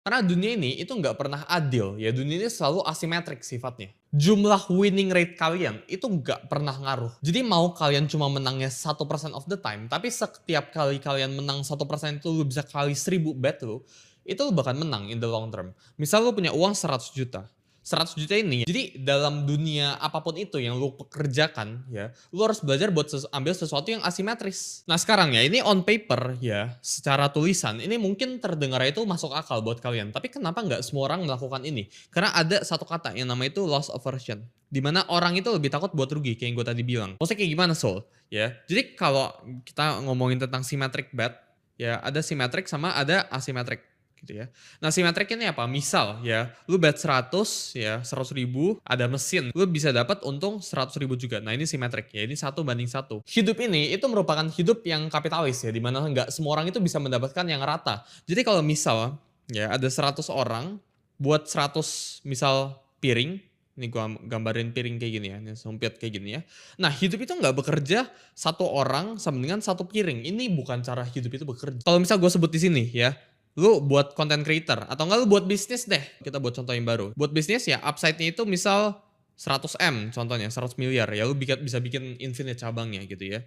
Karena dunia ini itu nggak pernah adil ya, dunia ini selalu asimetrik sifatnya. Jumlah winning rate kalian itu nggak pernah ngaruh. Jadi mau kalian cuma menangnya 1% of the time, tapi setiap kali kalian menang 1% itu lu bisa kali 1000 bet lu, itu lu bakal menang in the long term. Misal lu punya uang 100 juta. 100 juta ini, jadi dalam dunia apapun itu yang lu pekerjakan ya, lu harus belajar buat ambil sesuatu yang asimetris. Nah sekarang ya, ini on paper ya, secara tulisan, ini mungkin terdengar itu masuk akal buat kalian. Tapi kenapa nggak semua orang melakukan ini? Karena ada satu kata yang namanya itu loss aversion. Dimana orang itu lebih takut buat rugi, kayak yang gue tadi bilang. Maksudnya kayak gimana Soul? Ya, jadi kalau kita ngomongin tentang symmetric bet, ya ada symmetric sama ada asymmetric gitu ya. Nah, simetrik ini apa? Misal ya, lu bet 100 ya, 100 ribu, ada mesin, lu bisa dapat untung 100 ribu juga. Nah, ini simetrik ya, ini 1 banding 1. Hidup ini itu merupakan hidup yang kapitalis ya, dimana nggak semua orang itu bisa mendapatkan yang rata. Jadi kalau misal ya ada 100 orang buat 100 misal piring, ini gua gambarin piring kayak gini ya, ini sempit kayak gini ya. Nah, hidup itu nggak bekerja satu orang sama dengan satu piring. Ini bukan cara hidup itu bekerja. Kalau misal gue sebut di sini ya, lu buat content creator atau enggak lu buat bisnis deh. Kita buat contoh yang baru. Buat bisnis ya upside-nya itu misal 100 M contohnya, 100 miliar ya lu bisa bikin infinite cabangnya gitu ya.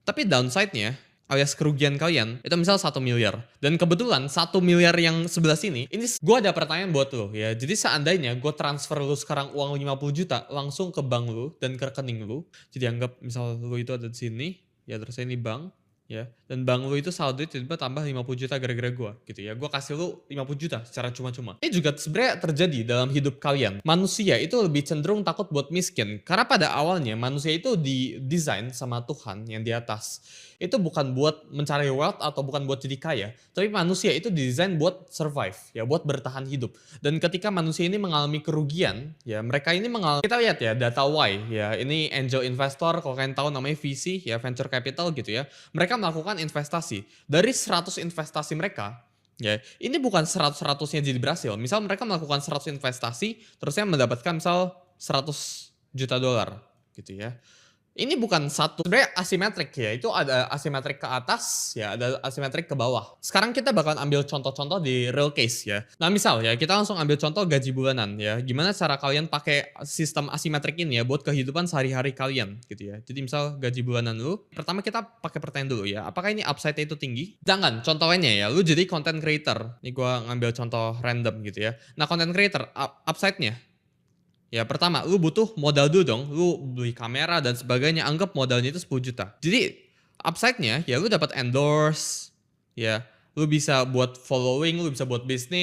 Tapi downside-nya alias kerugian kalian itu misal 1 miliar. Dan kebetulan 1 miliar yang sebelah sini, ini gue ada pertanyaan buat lo ya. Jadi seandainya gue transfer lu sekarang uang 50 juta langsung ke bank lu dan ke rekening lu. Jadi anggap misal lu itu ada di sini, ya terus ini bank, ya. Dan bank lu itu saldo tiba-tiba tambah 50 juta gara-gara gue gitu ya. Gue kasih lu 50 juta secara cuma-cuma. Ini juga sebenarnya terjadi dalam hidup kalian. Manusia itu lebih cenderung takut buat miskin. Karena pada awalnya manusia itu didesain sama Tuhan yang di atas. Itu bukan buat mencari wealth atau bukan buat jadi kaya. Tapi manusia itu didesain buat survive. Ya buat bertahan hidup. Dan ketika manusia ini mengalami kerugian. Ya mereka ini mengalami. Kita lihat ya data Y. Ya ini angel investor. Kalau kalian tahu namanya VC. Ya venture capital gitu ya. Mereka melakukan investasi. Dari 100 investasi mereka, ya, ini bukan 100-100-nya jadi berhasil. Misal mereka melakukan 100 investasi, terusnya mendapatkan misal 100 juta dolar gitu ya. Ini bukan satu, sebenarnya asimetrik ya, itu ada asimetrik ke atas, ya ada asimetrik ke bawah. Sekarang kita bakalan ambil contoh-contoh di real case ya. Nah misal ya, kita langsung ambil contoh gaji bulanan ya. Gimana cara kalian pakai sistem asimetrik ini ya buat kehidupan sehari-hari kalian gitu ya. Jadi misal gaji bulanan lu, pertama kita pakai pertanyaan dulu ya, apakah ini upside-nya itu tinggi? Jangan, contohnya ya, lu jadi content creator. Ini gua ngambil contoh random gitu ya. Nah content creator, upside-nya, ya pertama, lu butuh modal dulu dong. Lu beli kamera dan sebagainya. Anggap modalnya itu 10 juta. Jadi upside-nya ya lu dapat endorse. Ya, lu bisa buat following, lu bisa buat bisnis.